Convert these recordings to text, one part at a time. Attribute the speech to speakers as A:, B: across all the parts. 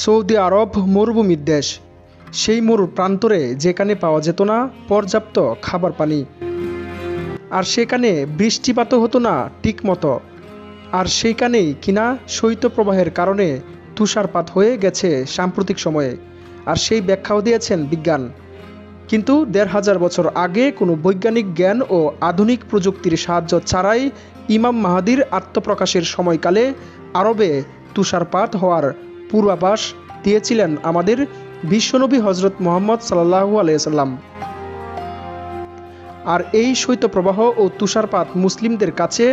A: Saudi আরব মরুভূমির দেশ। সেই মরুর প্রান্তরে যেখানে পাওয়া যেত না পর্যাপ্ত খাবার পানি, আর সেখানে বৃষ্টিপাতও হতো না ঠিকমতো, আর সেইখানেই কিনা শৈত্যপ্রবাহের কারণে তুষারপাত হয়ে গেছে সাম্প্রতিক সময়ে, আর সেই ব্যাখ্যাও দিয়েছেন বিজ্ঞান। কিন্তু ১৫০০ বছর আগে কোনো বৈজ্ঞানিক জ্ঞান ও আধুনিক প্রযুক্তির সাহায্য ছাড়াই ইমাম মাহাদির আত্মপ্রকাশের সময়কালে আরবে তুষারপাত হওয়ার পূর্বাভাস দিয়েছিলেন আমাদের বিশ্বনবী হজরত মুহাম্মদ সাল্লাল্লাহু আলাইহি সাল্লাম। আর এই শৈত্যপ্রবাহ ও তুষারপাত মুসলিমদের কাছে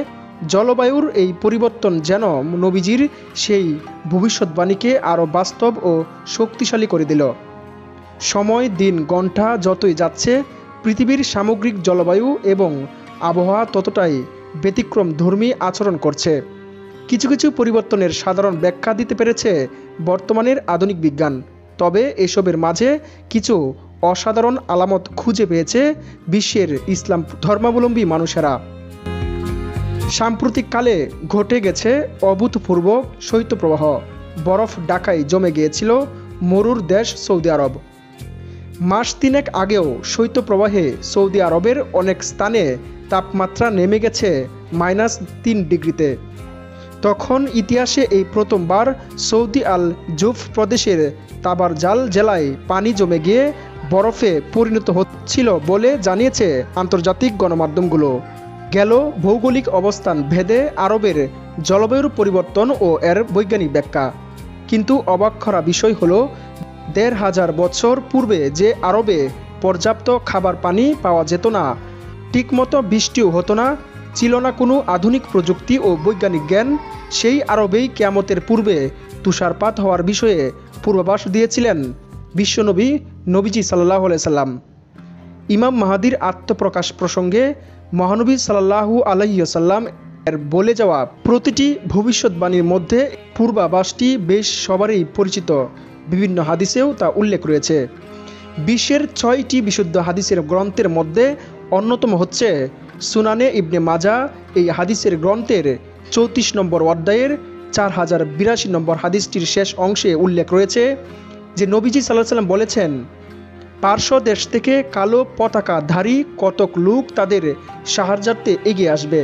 A: জলবায়ুর এই পরিবর্তন যেন নবীজির সেই ভবিষ্যৎবাণীকে আরও বাস্তব ও শক্তিশালী করে দিল। সময়, দিন, ঘণ্টা যতই যাচ্ছে, পৃথিবীর সামগ্রিক জলবায়ু এবং আবহাওয়া ততটাই ব্যতিক্রমধর্মী আচরণ করছে। কিছু কিছু পরিবর্তনের সাধারণ ব্যাখ্যা দিতে পেরেছে বর্তমানের আধুনিক বিজ্ঞান, তবে এসবের মাঝে কিছু অসাধারণ আলামত খুঁজে পেয়েছে বিশ্বের ইসলাম ধর্মাবলম্বী মানুষেরা। সাম্প্রতিককালে ঘটে গেছে অভূতপূর্ব শৈত্যপ্রবাহ। বরফ ঢাকায় জমে গিয়েছিল মরুর দেশ সৌদি আরব। মাস তিনেক আগেও শৈত্যপ্রবাহে সৌদি আরবের অনেক স্থানে তাপমাত্রা নেমে গেছে -3 ডিগ্রিতে। তখন ইতিহাসে এই প্রথমবার সৌদি আল জুফ প্রদেশের তাবারজাল জেলায় পানি জমে গিয়ে বরফে পরিণত হচ্ছিল বলে জানিয়েছে আন্তর্জাতিক গণমাধ্যমগুলো। গেল ভৌগোলিক অবস্থান ভেদে আরবের জলবায়ুর পরিবর্তন ও এর বৈজ্ঞানিক ব্যাখ্যা। কিন্তু অবাক করা বিষয় হলো, ১৫০০ বছর পূর্বে যে আরবে পর্যাপ্ত খাবার পানি পাওয়া যেত না, ঠিকমতো বৃষ্টিও হতো না, ছিল না কোনো আধুনিক প্রযুক্তি ও বৈজ্ঞানিক জ্ঞান, সেই আরবেই কিয়ামতের পূর্বে তুষারপাত হওয়ার বিষয়ে পূর্বাভাস দিয়েছিলেন বিশ্বনবী নবীজি সাল্লাল্লাহু আলাইহি সাল্লাম। ইমাম মাহাদির আত্মপ্রকাশ প্রসঙ্গে মহানবী সাল্লাল্লাহু আলাইহি সাল্লাম এর বলে যাওয়া প্রতিটি ভবিষ্যৎবাণীর মধ্যে পূর্বাভাসটি বেশ সবারই পরিচিত। বিভিন্ন হাদিসেও তা উল্লেখ রয়েছে। বিশ্বের ৬টি বিশুদ্ধ হাদিসের গ্রন্থের মধ্যে অন্যতম হচ্ছে সুনানে ইবনে মাজা। এই হাদিসের গ্রন্থের ৩৪ নম্বর অধ্যায়ের ৪০৮২ নম্বর হাদিসটির শেষ অংশে উল্লেখ রয়েছে যে নবীজি সাল্লাল্লাহু আলাইহি সাল্লাম বলেছেন, পার্শ্ব দেশ থেকে কালো পতাকাধারী কতক লোক তাদের সাহায্যার্থে এগিয়ে আসবে।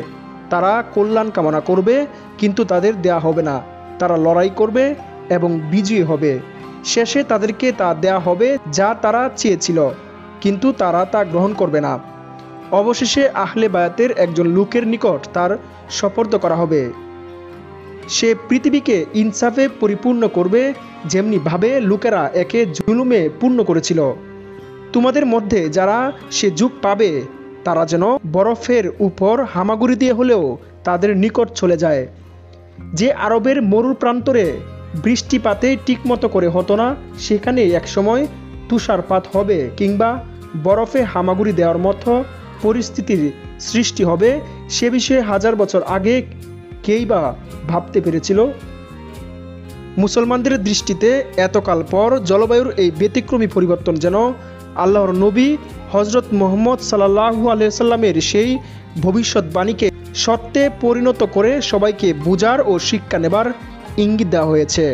A: তারা কল্যাণ কামনা করবে, কিন্তু তাদের দেয়া হবে না। তারা লড়াই করবে এবং বিজয়ী হবে। শেষে তাদেরকে তা দেয়া হবে যা তারা চেয়েছিল, কিন্তু তারা তা গ্রহণ করবে না। অবশেষে আহলে বায়াতের একজন লোকের নিকট তার সোপর্দ করা হবে। সে পৃথিবীকে ইনসাফে পরিপূর্ণ করবে, যেমনিভাবে লোকেরা একে জুলুমে পূর্ণ করেছিল। তোমাদের মধ্যে যারা সে যুগ পাবে, তারা যেন বরফের উপর হামাগুড়ি দিয়ে হলেও তাদের নিকট চলে যায়। যে আরবের মরুর প্রান্তরে বৃষ্টিপাতে ঠিকমতো করে হতো না, সেখানে একসময় তুষারপাত হবে কিংবা বরফে হামাগুড়ি দেওয়ার মতো পরিস্থিতির সৃষ্টি হবে, সে বিষয়ে ১০০০ বছর আগে কেই বা ভাবতে পেরেছিল? মুসলমানদের দৃষ্টিতে এতকাল পর জলবায়ুর এই ব্যতিক্রমী পরিবর্তন যেন আল্লাহর নবী হজরত মুহাম্মদ সাল্লাল্লাহু আলাইহি সাল্লামের সেই ভবিষ্যৎবাণীকে সত্যে পরিণত করে সবাইকে বুঝার ও শিক্ষা নেবার ইঙ্গিত দেওয়া হয়েছে।